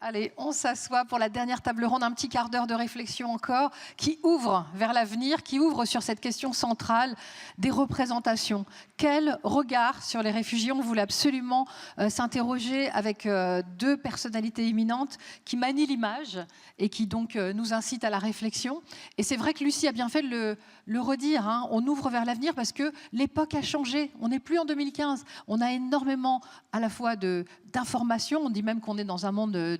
Allez, on s'assoit pour la dernière table ronde, un petit quart d'heure de réflexion encore, qui ouvre vers l'avenir, qui ouvre sur cette question centrale des représentations. Quel regard sur les réfugiés? On voulait absolument s'interroger avec deux personnalités éminentes qui manient l'image et qui donc nous incitent à la réflexion. Et c'est vrai que Lucie a bien fait de le redire, hein, on ouvre vers l'avenir parce que l'époque a changé. On n'est plus en 2015. On a énormément à la fois d'informations, on dit même qu'on est dans un monde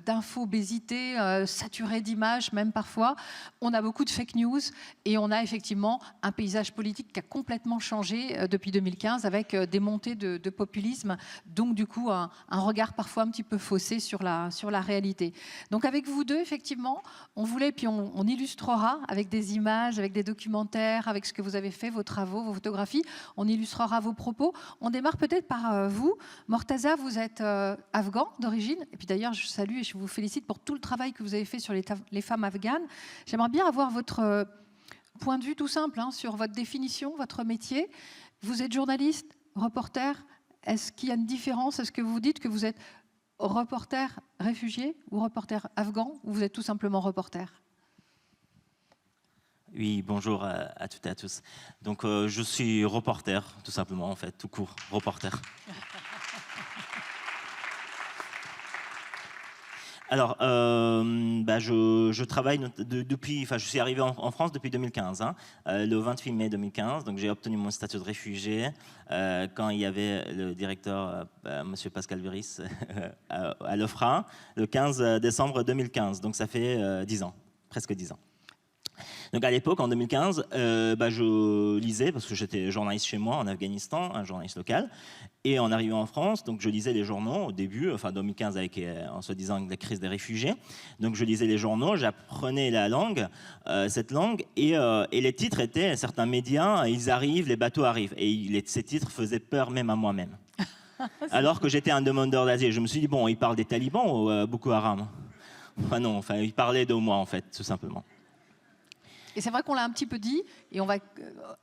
d'infobésité, saturé d'images même parfois. On a beaucoup de fake news et on a effectivement un paysage politique qui a complètement changé depuis 2015 avec des montées de populisme, donc du coup un regard parfois un petit peu faussé sur la réalité. Donc avec vous deux, effectivement, on voulait, puis on illustrera avec des images, avec des documentaires, avec ce que vous avez fait, vos travaux, vos photographies, on illustrera vos propos. On démarre peut-être par vous. Mortaza, vous êtes afghan d'origine, et puis d'ailleurs je salue et je vous félicite pour tout le travail que vous avez fait sur les femmes afghanes. J'aimerais bien avoir votre point de vue tout simple hein, sur votre définition, votre métier. Vous êtes journaliste, reporter. Est-ce qu'il y a une différence? Est-ce que vous dites que vous êtes reporter réfugié ou reporter afghan, ou vous êtes tout simplement reporter? Oui, bonjour à toutes et à tous. Donc je suis reporter, tout simplement, en fait, tout court, reporter. Alors, je travaille depuis, je suis arrivé en France depuis 2015, hein, le 28 mai 2015. Donc, j'ai obtenu mon statut de réfugié quand il y avait le directeur, Monsieur Pascal Véris, à l'OFRA, le 15 décembre 2015. Donc, ça fait 10 ans, presque 10 ans. Donc à l'époque, en 2015, je lisais, parce que j'étais journaliste chez moi en Afghanistan, un journaliste local, et en arrivant en France, donc je lisais les journaux au début, enfin 2015 avec, en se disant la crise des réfugiés, donc je lisais les journaux, j'apprenais la langue, cette langue, et les titres étaient, certains médias, ils arrivent, les bateaux arrivent, et ces titres faisaient peur même à moi-même. Alors que j'étais un demandeur d'asile, je me suis dit, bon, ils parlent des talibans ou Boko Haram? Enfin non, enfin, ils parlaient de moi en fait, tout simplement. Et c'est vrai qu'on l'a un petit peu dit, et on va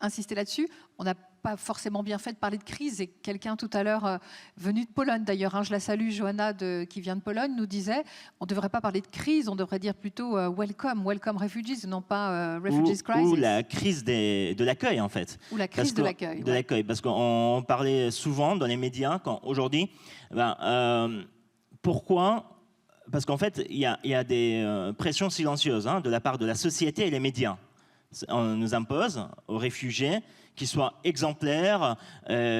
insister là-dessus, on n'a pas forcément bien fait de parler de crise, et quelqu'un tout à l'heure, venu de Pologne d'ailleurs, hein, je la salue, Johanna qui vient de Pologne, nous disait, on ne devrait pas parler de crise, on devrait dire plutôt welcome refugees, non pas refugees crisis. Ou la crise de l'accueil en fait. Ou la crise de l'accueil. De l'accueil, parce qu'on parlait souvent dans les médias, aujourd'hui, pourquoi? Parce qu'en fait, il y a des pressions silencieuses hein, de la part de la société et les médias. On nous impose aux réfugiés qu'ils soient exemplaires,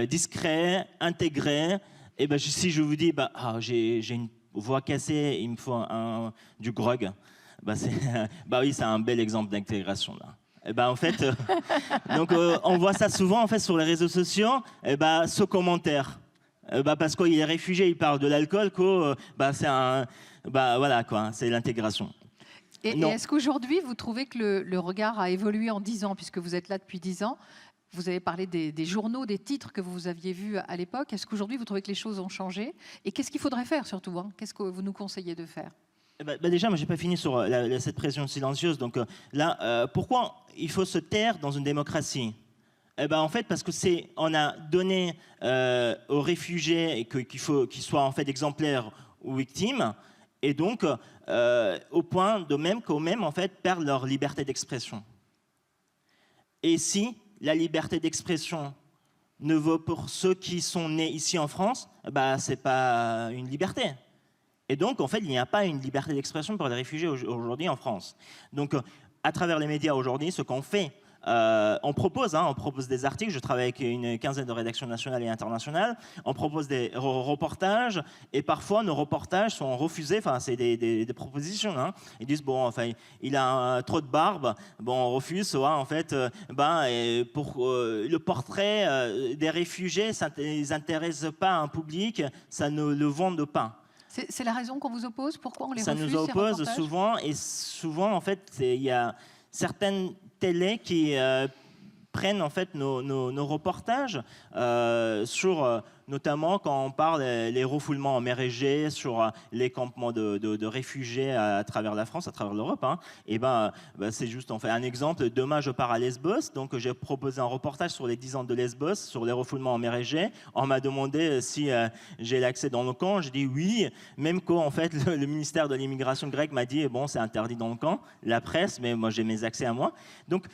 discrets, intégrés. Et ben, si je vous dis, j'ai une voix cassée, il me faut du grog, oui, c'est un bel exemple d'intégration là. Et ben, en fait, donc, on voit ça souvent en fait, sur les réseaux sociaux, ce commentaire. Parce qu'il est réfugié, il parle de l'alcool, voilà quoi, c'est l'intégration. Et est-ce qu'aujourd'hui, vous trouvez que le regard a évolué en 10 ans, puisque vous êtes là depuis 10 ans? Vous avez parlé des journaux, des titres que vous aviez vus à l'époque. Est-ce qu'aujourd'hui, vous trouvez que les choses ont changé? Et qu'est-ce qu'il faudrait faire surtout hein? Qu'est-ce que vous nous conseillez de faire? Déjà, moi, j'ai pas fini sur cette pression silencieuse. Donc pourquoi il faut se taire dans une démocratie? En fait, parce que on a donné aux réfugiés qu'il faut qu'ils soient en fait exemplaires ou victimes, et donc au point de même qu'eux-mêmes en fait perdent leur liberté d'expression. Et si la liberté d'expression ne vaut pour ceux qui sont nés ici en France, c'est pas une liberté. Et donc en fait, il n'y a pas une liberté d'expression pour les réfugiés aujourd'hui en France. Donc à travers les médias aujourd'hui, ce qu'on fait, on propose des articles, je travaille avec une quinzaine de rédactions nationales et internationales, on propose des reportages, et parfois nos reportages sont refusés, enfin c'est des propositions, hein. Ils disent, bon, enfin, il a trop de barbe, bon, on refuse, soit, en fait, pour le portrait des réfugiés, ça ne intéresse pas un public, ça ne le vend pas. C'est la raison qu'on vous oppose? Pourquoi on les refuse? Ça nous oppose souvent, et souvent, en fait, il y a certaines télés qui prennent en fait nos reportages sur notamment quand on parle des refoulements en mer Égée sur les campements de réfugiés à travers la France, à travers l'Europe, hein, et c'est juste en fait un exemple. Demain, je pars à Lesbos, donc j'ai proposé un reportage sur les 10 ans de Lesbos, sur les refoulements en mer Égée. On m'a demandé si j'ai l'accès dans le camp. J'ai dit oui, même quand en fait le ministère de l'immigration grec m'a dit bon, c'est interdit dans le camp, la presse, mais moi j'ai mes accès à moi. Donc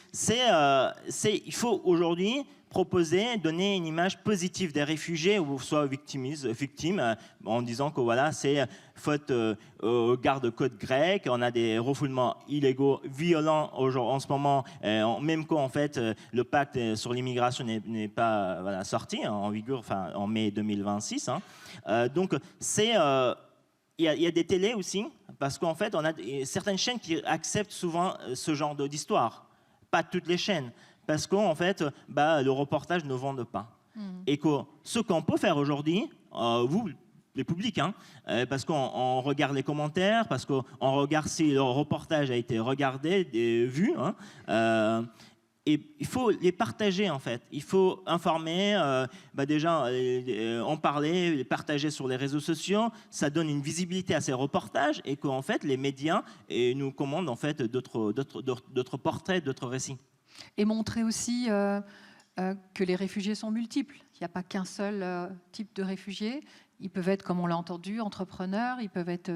il faut aujourd'hui proposer, donner une image positive des réfugiés ou soit victimes en disant que voilà, c'est faute aux gardes-côtes grecs, on a des refoulements illégaux, violents en ce moment, même quand en fait le pacte sur l'immigration n'est pas sorti en vigueur en mai 2026. Hein. Donc il y a des télés aussi, parce qu'en fait, on a certaines chaînes qui acceptent souvent ce genre d'histoire. Pas toutes les chaînes, parce qu'en fait, le reportage ne vend pas. Et que ce qu'on peut faire aujourd'hui, vous, les publics, hein, parce qu'on regarde les commentaires, parce qu'on regarde si le reportage a été regardé, vu, hein, et il faut les partager en fait. Il faut informer, déjà en parler, les partager sur les réseaux sociaux. Ça donne une visibilité à ces reportages et qu'en fait les médias nous commandent en fait d'autres portraits, d'autres récits. Et montrer aussi que les réfugiés sont multiples. Il n'y a pas qu'un seul type de réfugiés. Ils peuvent être, comme on l'a entendu, entrepreneurs, ils peuvent être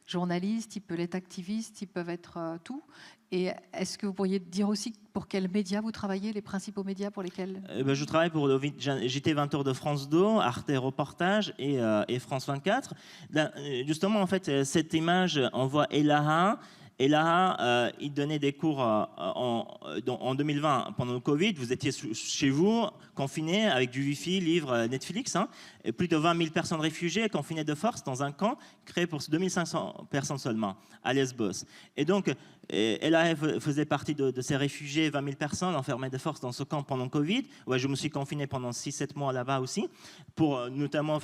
journalistes, ils peuvent être activistes, ils peuvent être tout. Et est-ce que vous pourriez dire aussi pour quels médias vous travaillez, les principaux médias pour lesquels je travaille pour le JT 20h de France 2, Arte Reportage et France 24. Là, justement, en fait, cette image, on voit Elaha. Et là, il donnait des cours en 2020, pendant le Covid. Vous étiez chez vous, confinés, avec du Wi-Fi, livres, Netflix. Hein, et plus de 20 000 personnes réfugiées confinées de force dans un camp créé pour 2500 personnes seulement, à Lesbos. Et donc, elle faisait partie de ces réfugiés, 20 000 personnes enfermées de force dans ce camp pendant le Covid. Ouais, je me suis confiné pendant 6-7 mois là-bas aussi, pour notamment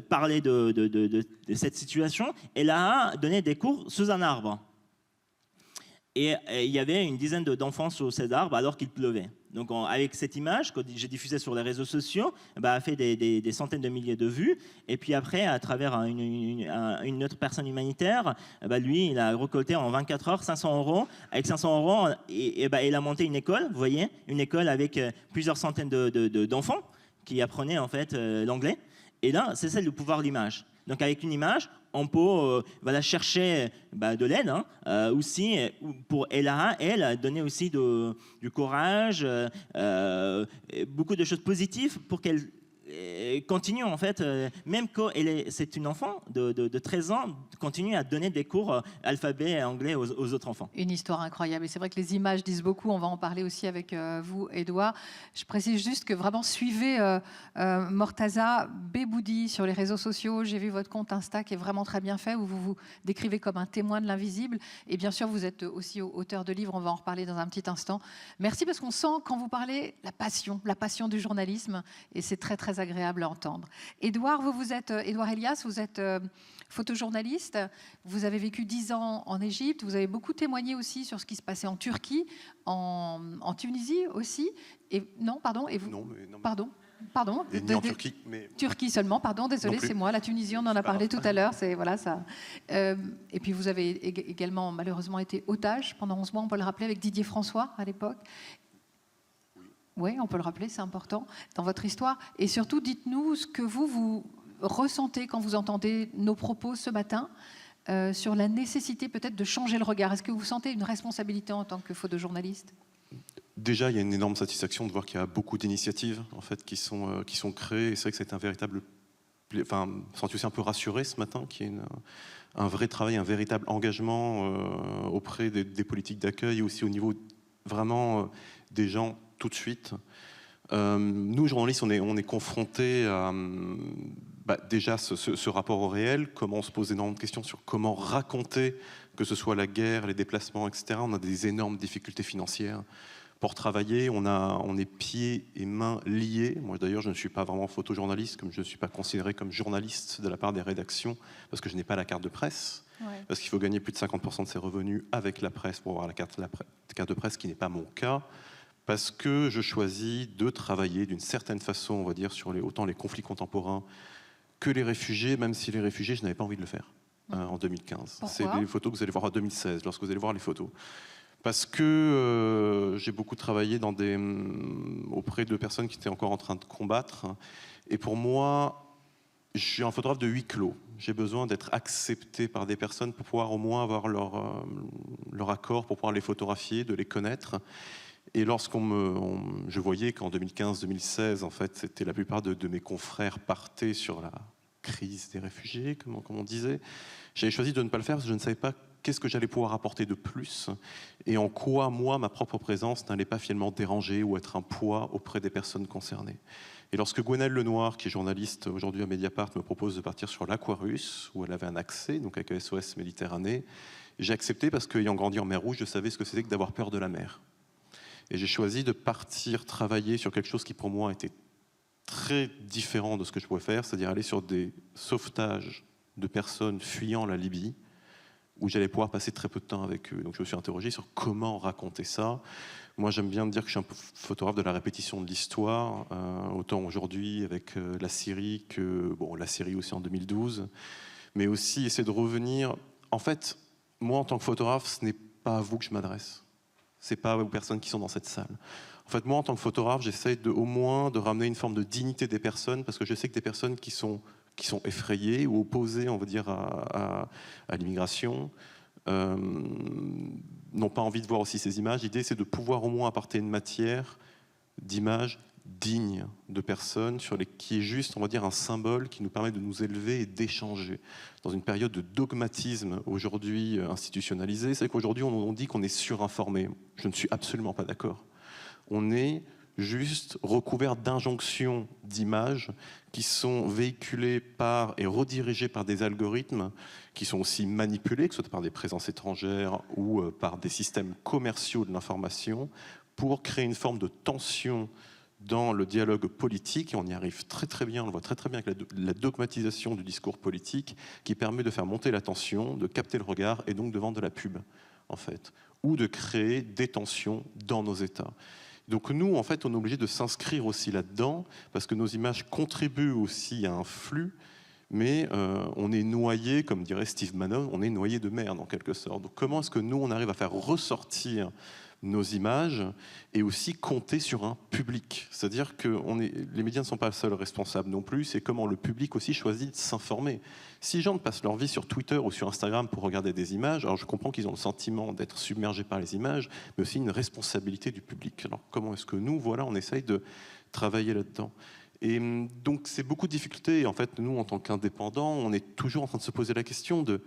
parler de cette situation. Et là, donner des cours sous un arbre. Et il y avait une dizaine d'enfants sous ces arbres alors qu'il pleuvait. Donc avec cette image que j'ai diffusée sur les réseaux sociaux, a fait des centaines de milliers de vues. Et puis après, à travers une autre personne humanitaire, lui, il a récolté en 24 heures 500 €. Avec 500 €, il a monté une école, vous voyez, une école avec plusieurs centaines d'enfants qui apprenaient en fait l'anglais. Et là, c'est ça le pouvoir de l'image. Donc avec une image, on peut chercher de l'aide, hein, aussi pour Ella, elle donner aussi du courage, beaucoup de choses positives pour qu'elle continue en fait, même quand c'est une enfant de 13 ans, continue à donner des cours alphabet anglais aux autres enfants. Une histoire incroyable. Et c'est vrai que les images disent beaucoup. On va en parler aussi avec vous, Édouard. Je précise juste que vraiment suivez Mortaza Beboudi sur les réseaux sociaux. J'ai vu votre compte Insta qui est vraiment très bien fait, où vous vous décrivez comme un témoin de l'invisible. Et bien sûr, vous êtes aussi auteur de livres. On va en reparler dans un petit instant. Merci, parce qu'on sent quand vous parlez la passion du journalisme. Et c'est très, très agréable à entendre. Édouard, vous êtes Édouard Elias, vous êtes photojournaliste. Vous avez vécu 10 ans en Égypte. Vous avez beaucoup témoigné aussi sur ce qui se passait en Turquie, en Tunisie aussi. Et non, pardon. Et vous, non, pardon. Et ni en Turquie, mais... Turquie seulement, pardon, désolé, c'est moi. La Tunisie, on en a parlé tout à l'heure. C'est voilà ça. Et puis vous avez également malheureusement été otage pendant 11 mois. On peut le rappeler, avec Didier François à l'époque. Oui, on peut le rappeler, c'est important dans votre histoire. Et surtout, dites-nous ce que vous ressentez quand vous entendez nos propos ce matin sur la nécessité peut-être de changer le regard. Est-ce que vous sentez une responsabilité en tant que photojournaliste ? Déjà, il y a une énorme satisfaction de voir qu'il y a beaucoup d'initiatives en fait, qui sont créées. Et c'est vrai que c'est un véritable... Enfin, je me sens aussi un peu rassuré ce matin, qu'il y ait un vrai travail, un véritable engagement auprès des politiques d'accueil et aussi au niveau vraiment des gens tout de suite. Nous, journalistes, on est confrontés à déjà ce rapport au réel, comment on se pose énormément de questions sur comment raconter, que ce soit la guerre, les déplacements, etc. On a des énormes difficultés financières pour travailler, on est pieds et mains liés. Moi d'ailleurs, je ne suis pas vraiment photojournaliste, comme je ne suis pas considéré comme journaliste de la part des rédactions, parce que je n'ai pas la carte de presse, parce qu'il faut gagner plus de 50% de ses revenus avec la presse pour avoir la carte de presse, ce qui n'est pas mon cas. parce que je choisis de travailler d'une certaine façon, on va dire, sur autant les conflits contemporains que les réfugiés, même si les réfugiés, je n'avais pas envie de le faire en 2015. C'est des photos que vous allez voir en 2016, lorsque vous allez voir les photos. Parce que j'ai beaucoup travaillé auprès de personnes qui étaient encore en train de combattre. Et pour moi, je suis un photographe de huis clos. J'ai besoin d'être accepté par des personnes pour pouvoir au moins avoir leur accord, pour pouvoir les photographier, de les connaître. Et je voyais qu'en 2015-2016, en fait, c'était la plupart de mes confrères partaient sur la crise des réfugiés, comme on disait. J'avais choisi de ne pas le faire parce que je ne savais pas qu'est-ce que j'allais pouvoir apporter de plus et en quoi, moi, ma propre présence n'allait pas finalement déranger ou être un poids auprès des personnes concernées. Et lorsque Gwenaëlle Lenoir, qui est journaliste aujourd'hui à Mediapart, me propose de partir sur l'Aquarius, où elle avait un accès, donc avec SOS Méditerranée, j'ai accepté parce qu'ayant grandi en mer Rouge, je savais ce que c'était que d'avoir peur de la mer. Et j'ai choisi de partir travailler sur quelque chose qui pour moi était très différent de ce que je pouvais faire, c'est-à-dire aller sur des sauvetages de personnes fuyant la Libye, où j'allais pouvoir passer très peu de temps avec eux. Donc je me suis interrogé sur comment raconter ça. Moi, j'aime bien dire que je suis un photographe de la répétition de l'histoire, autant aujourd'hui avec la Syrie que la Syrie aussi en 2012, mais aussi essayer de revenir. En fait, moi, en tant que photographe, ce n'est pas à vous que je m'adresse. C'est pas aux personnes qui sont dans cette salle. En fait, moi, en tant que photographe, j'essaie au moins de ramener une forme de dignité des personnes, parce que je sais que des personnes qui sont effrayées ou opposées, on va dire, à l'immigration, n'ont pas envie de voir aussi ces images. L'idée, c'est de pouvoir au moins apporter une matière d'images dignes de personnes, qui est juste, on va dire, un symbole qui nous permet de nous élever et d'échanger. Dans une période de dogmatisme aujourd'hui institutionnalisé, c'est qu'aujourd'hui, on dit qu'on est surinformé. Je ne suis absolument pas d'accord. On est juste recouvert d'injonctions d'images qui sont véhiculées et redirigées par des algorithmes qui sont aussi manipulés, que ce soit par des présences étrangères ou par des systèmes commerciaux de l'information, pour créer une forme de tension dans le dialogue politique, et on y arrive très très bien, on le voit très très bien avec la dogmatisation du discours politique, qui permet de faire monter la tension, de capter le regard, et donc de vendre de la pub, en fait, ou de créer des tensions dans nos États. Donc nous, en fait, on est obligé de s'inscrire aussi là-dedans, parce que nos images contribuent aussi à un flux, mais on est noyé, comme dirait Steve Bannon, on est noyé de merde en quelque sorte. Donc comment est-ce que nous, on arrive à faire ressortir nos images et aussi compter sur un public? C'est-à-dire que les médias ne sont pas seuls responsables non plus, c'est comment le public aussi choisit de s'informer. Si les gens passent leur vie sur Twitter ou sur Instagram pour regarder des images, alors je comprends qu'ils ont le sentiment d'être submergés par les images, mais aussi une responsabilité du public. Alors comment est-ce que nous, on essaye de travailler là-dedans? Et donc c'est beaucoup de difficultés. Et en fait, nous, en tant qu'indépendants, on est toujours en train de se poser la question de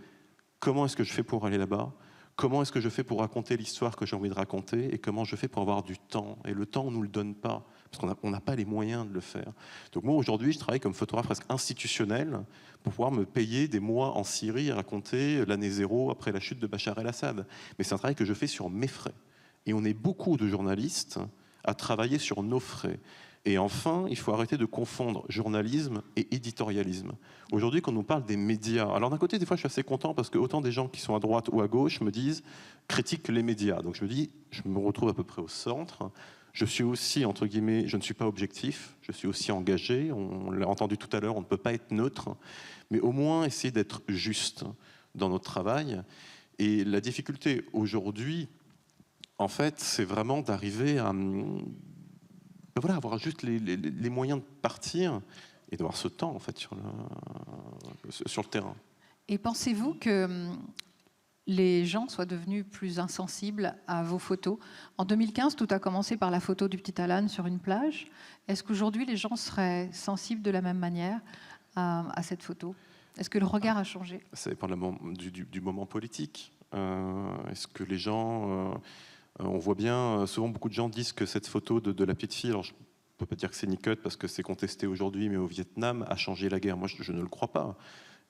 comment est-ce que je fais pour aller là-bas? Comment est-ce que je fais pour raconter l'histoire que j'ai envie de raconter? Et comment je fais pour avoir du temps? Et le temps, on ne nous le donne pas, parce qu'on n'a pas les moyens de le faire. Donc moi, aujourd'hui, je travaille comme photographe presque institutionnel pour pouvoir me payer des mois en Syrie et raconter l'année 0 après la chute de Bachar el-Assad. Mais c'est un travail que je fais sur mes frais. Et on est beaucoup de journalistes à travailler sur nos frais. Et enfin, il faut arrêter de confondre journalisme et éditorialisme. Aujourd'hui, quand on nous parle des médias, alors d'un côté, des fois, je suis assez content parce que autant des gens qui sont à droite ou à gauche me disent « critique les médias ». Donc je me dis, je me retrouve à peu près au centre. Je suis aussi, entre guillemets, je ne suis pas objectif, je suis aussi engagé. On l'a entendu tout à l'heure, on ne peut pas être neutre, mais au moins essayer d'être juste dans notre travail. Et la difficulté aujourd'hui, en fait, c'est vraiment d'arriver à avoir juste les moyens de partir et d'avoir ce temps en fait sur le terrain. Et pensez-vous que les gens soient devenus plus insensibles à vos photos? En 2015, tout a commencé par la photo du petit Alan sur une plage. Est-ce qu'aujourd'hui, les gens seraient sensibles de la même manière à cette photo? Est-ce que le regard a changé? Ça dépend du moment politique. Est-ce que les gens... on voit bien, souvent beaucoup de gens disent que cette photo de la petite fille, alors je ne peux pas dire que c'est Nicole parce que c'est contesté aujourd'hui, mais au Vietnam, a changé la guerre. Moi, je ne le crois pas.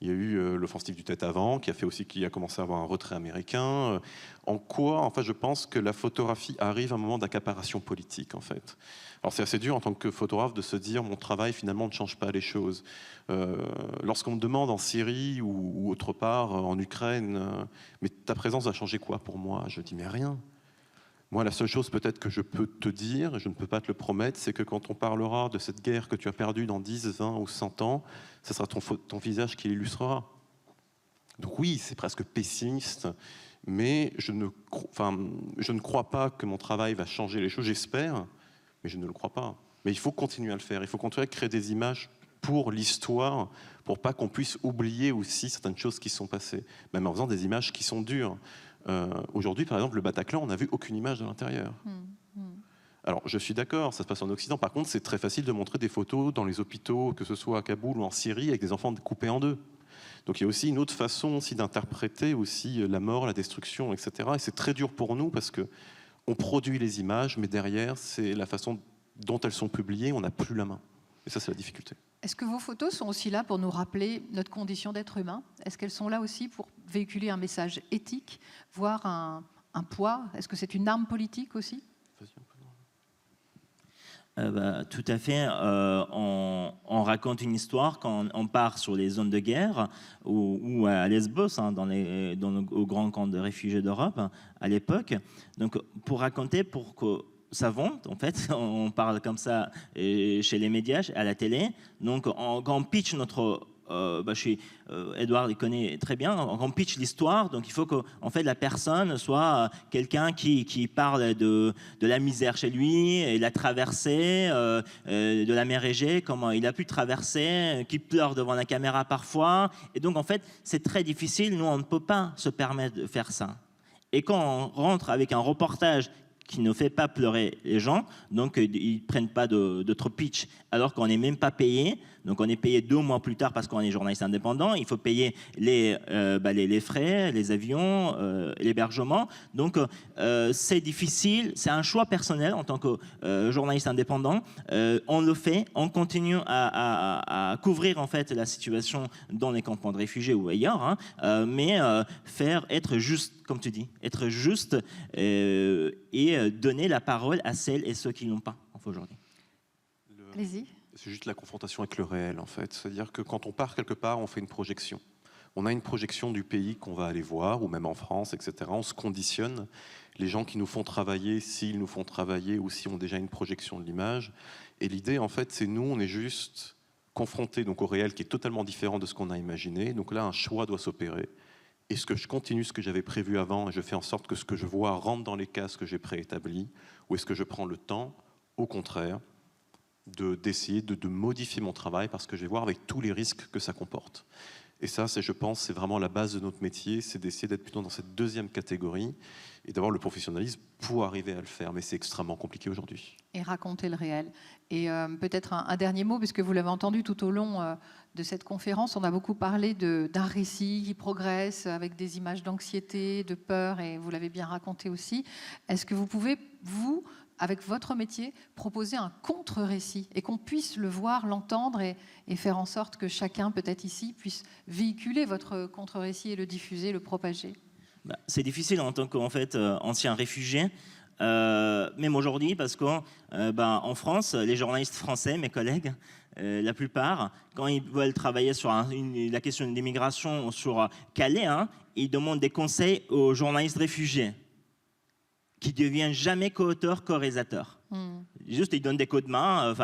Il y a eu l'offensive du Tet Avant, qui a commencé à avoir un retrait américain. En quoi, en fait, je pense que la photographie arrive à un moment d'accaparation politique, en fait. Alors c'est assez dur en tant que photographe de se dire mon travail finalement ne change pas les choses. Lorsqu'on me demande en Syrie ou autre part, en Ukraine, mais ta présence a changé quoi pour moi? Je dis mais rien. Moi, la seule chose peut-être que je peux te dire, et je ne peux pas te le promettre, c'est que quand on parlera de cette guerre que tu as perdue dans 10, 20 ou 100 ans, ce sera ton visage qui l'illustrera. Donc oui, c'est presque pessimiste, mais je ne crois pas que mon travail va changer les choses, j'espère, mais je ne le crois pas. Mais il faut continuer à le faire, il faut continuer à créer des images pour l'histoire, pour pas qu'on puisse oublier aussi certaines choses qui sont passées, même en faisant des images qui sont dures. Aujourd'hui, par exemple, le Bataclan, on n'a vu aucune image de l'intérieur. Alors, je suis d'accord, ça se passe en Occident. Par contre, c'est très facile de montrer des photos dans les hôpitaux, que ce soit à Kaboul ou en Syrie, avec des enfants coupés en deux. Donc, il y a aussi une autre façon aussi d'interpréter aussi la mort, la destruction, etc. Et c'est très dur pour nous parce que on produit les images, mais derrière, c'est la façon dont elles sont publiées, on n'a plus la main. Et ça, c'est la difficulté. Est-ce que vos photos sont aussi là pour nous rappeler notre condition d'être humain? Est-ce qu'elles sont là aussi pour véhiculer un message éthique, voire un poids? Est-ce que c'est une arme politique aussi? Tout à fait. On raconte une histoire quand on part sur les zones de guerre ou à Lesbos, hein, au grand camp de réfugiés d'Europe à l'époque. Donc, pour raconter, pour que ça vend, en fait, on parle comme ça chez les médias, à la télé. Donc, quand on pitch notre... Edouard il connaît très bien, on pitch l'histoire, donc il faut que en fait, la personne soit quelqu'un qui parle de la misère chez lui, et la traversée de la mer Égée, comment il a pu traverser, qui pleure devant la caméra parfois. Et donc en fait, c'est très difficile, nous on ne peut pas se permettre de faire ça. Et quand on rentre avec un reportage qui ne fait pas pleurer les gens, donc ils ne prennent pas d'autres pitch, alors qu'on n'est même pas payé. Donc on est payé 2 mois plus tard parce qu'on est journaliste indépendant. Il faut payer les frais, les avions, l'hébergement. Donc c'est difficile, c'est un choix personnel en tant que journaliste indépendant. On le fait, on continue à couvrir en fait la situation dans les campements de réfugiés ou ailleurs, hein, mais être juste, comme tu dis, être juste et donner la parole à celles et ceux qui n'ont pas aujourd'hui. Allez-y. C'est juste la confrontation avec le réel, en fait. C'est-à-dire que quand on part quelque part, on fait une projection. On a une projection du pays qu'on va aller voir, ou même en France, etc. On se conditionne. Les gens qui nous font travailler, s'ils nous font travailler, ou si ont déjà une projection de l'image. Et l'idée, en fait, c'est nous, on est juste confrontés donc, au réel qui est totalement différent de ce qu'on a imaginé. Donc là, un choix doit s'opérer. Est-ce que je continue ce que j'avais prévu avant et je fais en sorte que ce que je vois rentre dans les cases que j'ai préétablis, ou est-ce que je prends le temps, au contraire, d'essayer de modifier mon travail parce que je vais voir avec tous les risques que ça comporte. Et ça, je pense, c'est vraiment la base de notre métier, c'est d'essayer d'être plutôt dans cette deuxième catégorie et d'avoir le professionnalisme pour arriver à le faire. Mais c'est extrêmement compliqué aujourd'hui. Et raconter le réel. Et peut-être un dernier mot, puisque vous l'avez entendu tout au long de cette conférence, on a beaucoup parlé d'un récit qui progresse avec des images d'anxiété, de peur, et vous l'avez bien raconté aussi. Est-ce que vous pouvez, vous, avec votre métier, proposer un contre-récit et qu'on puisse le voir, l'entendre et faire en sorte que chacun, peut-être ici, puisse véhiculer votre contre-récit et le diffuser, le propager? C'est difficile en tant qu'ancien réfugié, même aujourd'hui, parce qu'en France, les journalistes français, mes collègues, la plupart, quand ils veulent travailler sur la question de l'immigration sur Calais, hein, ils demandent des conseils aux journalistes réfugiés, qui ne deviennent jamais co-auteurs, co-réalisateurs. Juste, ils donnent des coups de main,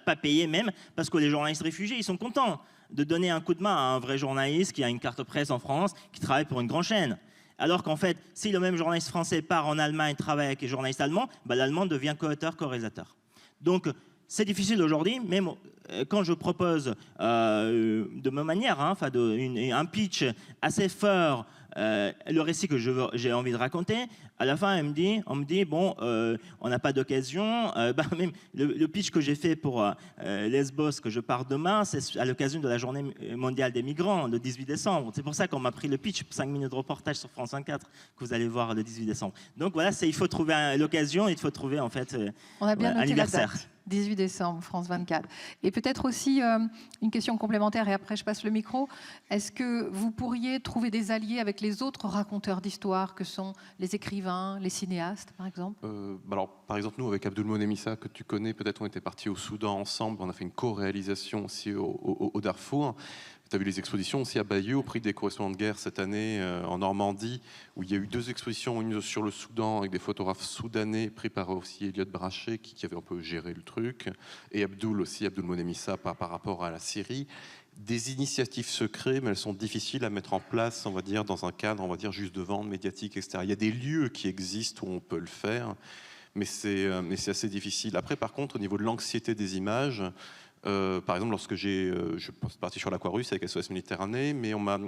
pas payés même, parce que les journalistes réfugiés, ils sont contents de donner un coup de main à un vrai journaliste qui a une carte presse en France, qui travaille pour une grande chaîne. Alors qu'en fait, si le même journaliste français part en Allemagne et travaille avec les journalistes allemands, l'allemand devient co-auteur, co-réalisateur. Donc, c'est difficile aujourd'hui, mais quand je propose de ma manière, un pitch assez fort, le récit que j'ai envie de raconter, à la fin, on me dit bon, on n'a pas d'occasion. Même le pitch que j'ai fait pour Lesbos, que je pars demain, c'est à l'occasion de la Journée mondiale des migrants, le 18 décembre. C'est pour ça qu'on m'a pris le pitch, 5 minutes de reportage sur France 24, que vous allez voir le 18 décembre. Donc voilà, il faut trouver l'occasion, il faut trouver en fait on a bien noté anniversaire. La date. 18 décembre, France 24. Et peut-être aussi une question complémentaire, et après je passe le micro. Est-ce que vous pourriez trouver des alliés avec les autres raconteurs d'histoire que sont les écrivains, les cinéastes, par exemple? Alors, par exemple, nous, avec Abdelmonem Issa, que tu connais, peut-être on était partis au Soudan ensemble, on a fait une co-réalisation aussi au Darfour. Tu as vu les expositions aussi à Bayeux, au prix des correspondants de guerre cette année en Normandie, où il y a eu 2 expositions, une sur le Soudan avec des photographes soudanais pris par aussi Elliot Brachet qui avait un peu géré le truc, et Abdoul Monemissa par rapport à la Syrie. Des initiatives se créent, mais elles sont difficiles à mettre en place, on va dire, dans un cadre, on va dire, juste de vente médiatique, etc. Il y a des lieux qui existent où on peut le faire, mais c'est assez difficile. Après, par contre, au niveau de l'anxiété des images, par exemple, lorsque je suis parti sur l'Aquarius avec SOS Méditerranée, mais on m'a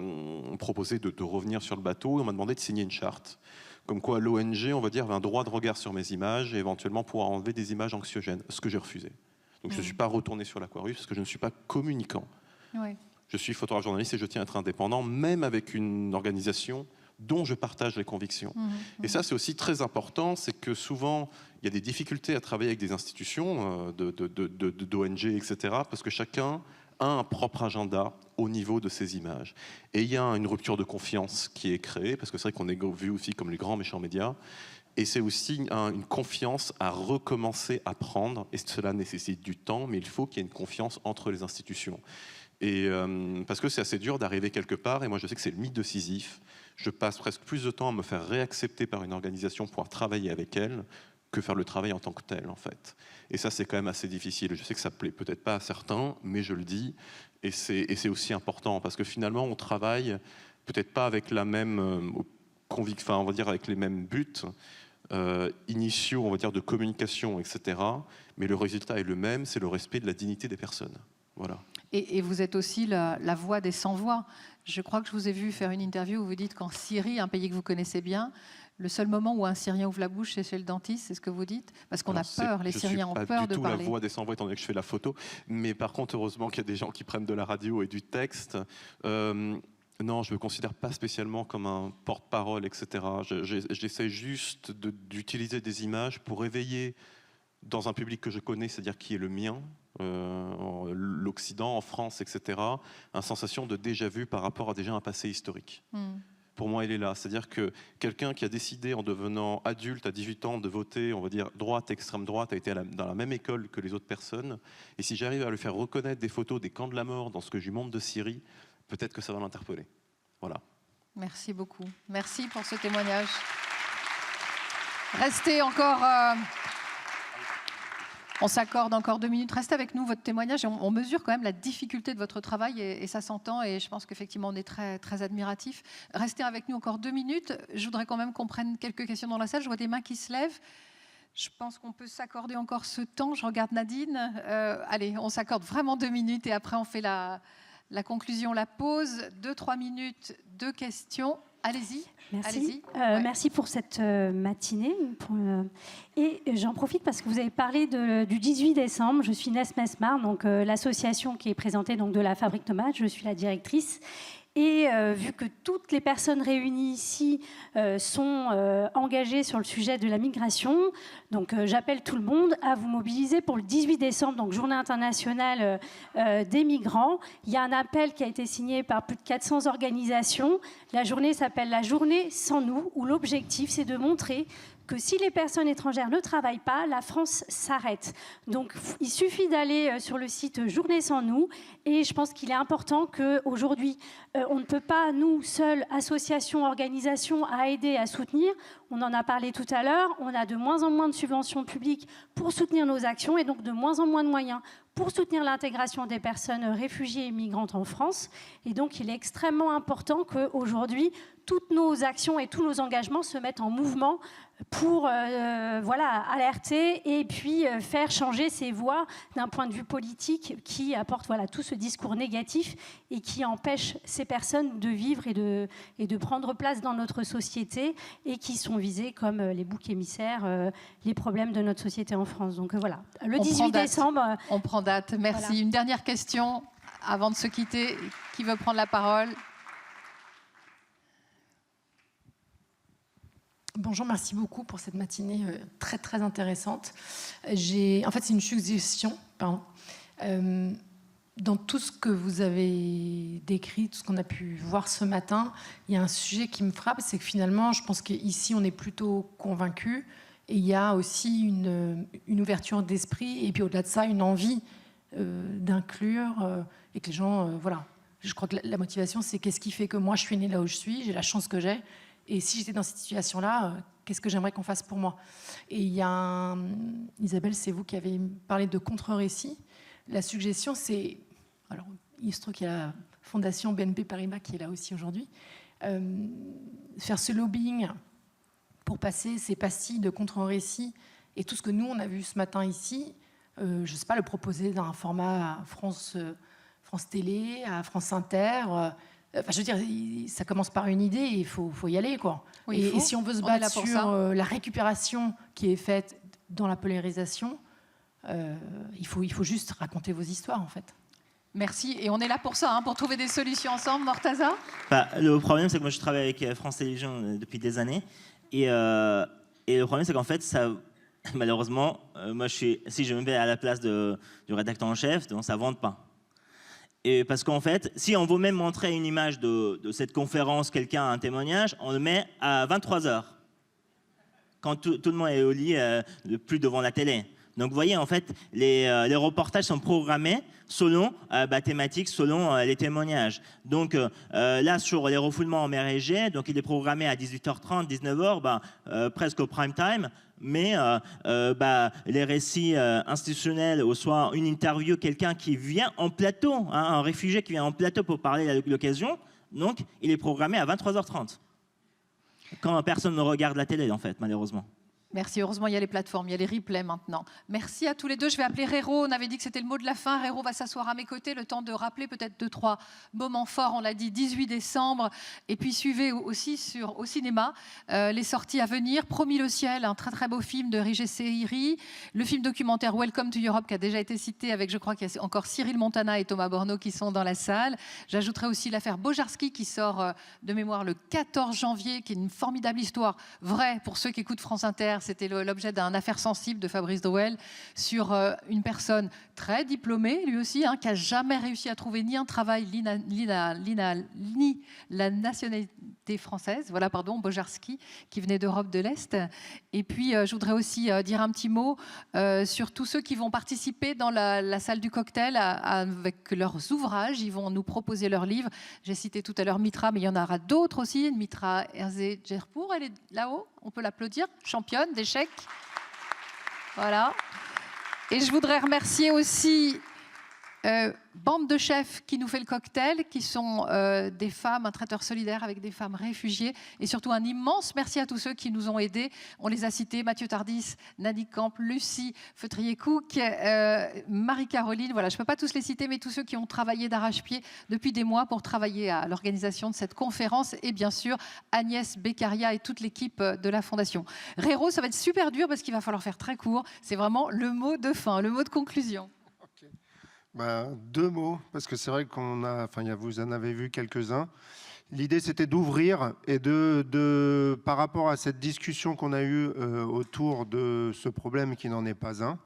proposé de revenir sur le bateau et on m'a demandé de signer une charte. Comme quoi l'ONG, on va dire, avait un droit de regard sur mes images et éventuellement pouvoir enlever des images anxiogènes, ce que j'ai refusé. Donc je ne suis pas retourné sur l'Aquarius parce que je ne suis pas communicant. Oui. Je suis photographe journaliste et je tiens à être indépendant, même avec une organisation dont je partage les convictions. Et ça, c'est aussi très important, c'est que souvent, il y a des difficultés à travailler avec des institutions d'ONG, etc., parce que chacun a un propre agenda au niveau de ces images. Et il y a une rupture de confiance qui est créée, parce que c'est vrai qu'on est vu aussi comme les grands méchants médias, et c'est aussi une confiance à recommencer à prendre, et cela nécessite du temps, mais il faut qu'il y ait une confiance entre les institutions. Et parce que c'est assez dur d'arriver quelque part, et moi je sais que c'est le mythe de Sisyphe. Je passe presque plus de temps à me faire réaccepter par une organisation pour pouvoir travailler avec elle que faire le travail en tant que tel, en fait. Et ça, c'est quand même assez difficile. Je sais que ça plaît peut-être pas à certains, mais je le dis, et c'est aussi important, parce que finalement, on travaille peut-être pas avec la même enfin, on va dire avec les mêmes buts initiaux, on va dire, de communication, etc. Mais le résultat est le même, c'est le respect de la dignité des personnes. Voilà. Et vous êtes aussi la voix des sans-voix. Je crois que je vous ai vu faire une interview où vous dites qu'en Syrie, un pays que vous connaissez bien, le seul moment où un Syrien ouvre la bouche, c'est chez le dentiste, c'est ce que vous dites? Parce qu'on a peur, les Syriens ont peur de parler. Je ne suis pas du tout la voix des sans-voix, étant donné que je fais la photo. Mais par contre, heureusement qu'il y a des gens qui prennent de la radio et du texte. Non, je ne me considère pas spécialement comme un porte-parole, etc. J'essaie juste d'utiliser des images pour éveiller dans un public que je connais, c'est-à-dire qui est le mien, l'Occident, en France, etc., une sensation de déjà-vu par rapport à déjà un passé historique. Pour moi, il est là. C'est-à-dire que quelqu'un qui a décidé, en devenant adulte à 18 ans, de voter, on va dire, droite, extrême droite, a été dans la même école que les autres personnes. Et si j'arrive à lui faire reconnaître des photos des camps de la mort dans ce que je lui montre de Syrie, peut-être que ça va l'interpeller. Voilà. Merci beaucoup. Merci pour ce témoignage. Restez encore... On s'accorde encore 2 minutes. Restez avec nous, votre témoignage. On mesure quand même la difficulté de votre travail et ça s'entend. Et je pense qu'effectivement, on est très, très admiratif. Restez avec nous encore 2 minutes. Je voudrais quand même qu'on prenne quelques questions dans la salle. Je vois des mains qui se lèvent. Je pense qu'on peut s'accorder encore ce temps. Je regarde Nadine. Allez, on s'accorde vraiment 2 minutes et après, on fait la conclusion, la pause. 2-3 minutes de questions. Allez-y. Merci. Merci pour cette matinée. Et j'en profite parce que vous avez parlé du 18 décembre. Je suis Nes Mesmar, donc l'association qui est présentée donc, de la Fabrique Tomate. Je suis la directrice. Et vu que toutes les personnes réunies ici sont engagées sur le sujet de la migration, donc j'appelle tout le monde à vous mobiliser pour le 18 décembre, donc Journée internationale des migrants. Il y a un appel qui a été signé par plus de 400 organisations. La journée s'appelle la Journée sans nous, où l'objectif c'est de montrer que si les personnes étrangères ne travaillent pas, la France s'arrête. Donc, il suffit d'aller sur le site Journée sans nous. Et je pense qu'il est important qu'aujourd'hui, on ne peut pas, nous, seuls, associations, organisations, à aider, à soutenir. On en a parlé tout à l'heure. On a de moins en moins de subventions publiques pour soutenir nos actions et donc de moins en moins de moyens pour soutenir l'intégration des personnes réfugiées et migrantes en France. Et donc, il est extrêmement important qu'aujourd'hui, toutes nos actions et tous nos engagements se mettent en mouvement pour alerter et puis faire changer ces voix d'un point de vue politique qui apporte tout ce discours négatif et qui empêche ces personnes de vivre et de prendre place dans notre société et qui sont visées comme les boucs émissaires, les problèmes de notre société en France. Donc voilà, le 18 décembre... On prend date, merci. Voilà. Une dernière question avant de se quitter. Qui veut prendre la parole ? Bonjour, merci beaucoup pour cette matinée très très intéressante. En fait, c'est une suggestion. Dans tout ce que vous avez décrit, tout ce qu'on a pu voir ce matin, il y a un sujet qui me frappe, c'est que finalement, je pense qu'ici, on est plutôt convaincus. Et il y a aussi une ouverture d'esprit et puis au-delà de ça, une envie d'inclure et que les gens Je crois que la motivation, c'est qu'est-ce qui fait que moi, je suis née là où je suis, j'ai la chance que j'ai. Et si j'étais dans cette situation-là, qu'est-ce que j'aimerais qu'on fasse pour moi? Et il y a Isabelle, c'est vous qui avez parlé de contre-récit. La suggestion, c'est... Alors, il se trouve qu'il y a la Fondation BNP Paribas qui est là aussi aujourd'hui. Faire ce lobbying pour passer ces pastilles de contre-récit et tout ce que nous, on a vu ce matin ici, je ne sais pas, le proposer dans un format à France Télé, à France Inter. Enfin, je veux dire, ça commence par une idée et il faut y aller, quoi. Oui, et si on veut se battre sur ça. la récupération qui est faite dans la polarisation, il faut juste raconter vos histoires, en fait. Merci. Et on est là pour ça, hein, pour trouver des solutions ensemble. Mortaza? Le problème, c'est que moi, je travaille avec France Télévisions depuis des années. Et le problème, c'est qu'en fait, ça, malheureusement, moi, si je me mets à la place du rédacteur en chef, donc ça ne vende pas. Et parce qu'en fait, si on veut même montrer une image de cette conférence, quelqu'un a un témoignage, on le met à 23h. Quand tout le monde est au lit, plus devant la télé. Donc, vous voyez, en fait, les reportages sont programmés selon thématiques, selon les témoignages. Donc, là, sur les refoulements en mer Égée, donc il est programmé à 18h30, 19h, presque au prime time. Mais les récits institutionnels, ou soit une interview, quelqu'un qui vient en plateau, hein, un réfugié qui vient en plateau pour parler à l'occasion, donc il est programmé à 23h30. Quand personne ne regarde la télé, en fait, malheureusement. Merci. Heureusement, il y a les plateformes, il y a les replays maintenant. Merci à tous les deux. Je vais appeler Réro. On avait dit que c'était le mot de la fin. Réro va s'asseoir à mes côtés, le temps de rappeler peut-être 2-3 moments forts. On l'a dit, 18 décembre. Et puis suivez aussi au cinéma les sorties à venir. Promis le ciel, un très très beau film de Régé Sehiri. Le film documentaire Welcome to Europe qui a déjà été cité avec, je crois qu'il y a encore Cyril Montana et Thomas Borneau qui sont dans la salle. J'ajouterai aussi l'affaire Bojarski qui sort de mémoire le 14 janvier, qui est une formidable histoire vraie pour ceux qui écoutent France Inter. C'était l'objet d'un affaire sensible de Fabrice Drouel sur une personne très diplômée, lui aussi, hein, qui n'a jamais réussi à trouver ni un travail, ni la nationalité française. Voilà, pardon, Bojarski, qui venait d'Europe de l'Est. Et puis, je voudrais aussi dire un petit mot sur tous ceux qui vont participer dans la salle du cocktail avec leurs ouvrages. Ils vont nous proposer leurs livres. J'ai cité tout à l'heure Mitra, mais il y en aura d'autres aussi. Mitra Herze-Djerpour, elle est là-haut. On peut l'applaudir, championne d'échecs. Voilà. Et je voudrais remercier aussi Bande de Chefs qui nous fait le cocktail, qui sont des femmes, un traiteur solidaire avec des femmes réfugiées. Et surtout un immense merci à tous ceux qui nous ont aidés. On les a cités, Mathieu Tardis, Nadi Camp, Lucie Feutrier-Cook, Marie-Caroline. Voilà, je ne peux pas tous les citer, mais tous ceux qui ont travaillé d'arrache-pied depuis des mois pour travailler à l'organisation de cette conférence. Et bien sûr, Agnès Beccaria et toute l'équipe de la Fondation. Réro, ça va être super dur parce qu'il va falloir faire très court. C'est vraiment le mot de fin, le mot de conclusion. Deux mots, parce que c'est vrai vous en avez vu quelques-uns. L'idée, c'était d'ouvrir et par rapport à cette discussion qu'on a eue autour de ce problème qui n'en est pas un,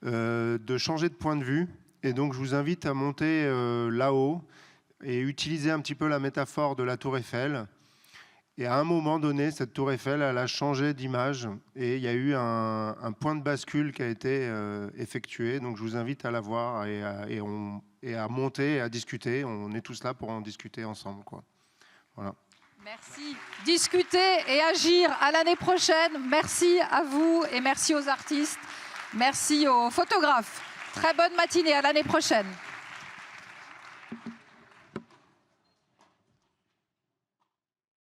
de changer de point de vue. Et donc, je vous invite à monter là-haut et utiliser un petit peu la métaphore de la Tour Eiffel. Et à un moment donné, cette Tour Eiffel, elle a changé d'image et il y a eu un point de bascule qui a été effectué. Donc je vous invite à la voir et à monter et à discuter. On est tous là pour en discuter ensemble, quoi. Voilà. Merci. Discuter et agir à l'année prochaine. Merci à vous et merci aux artistes. Merci aux photographes. Très bonne matinée, à l'année prochaine.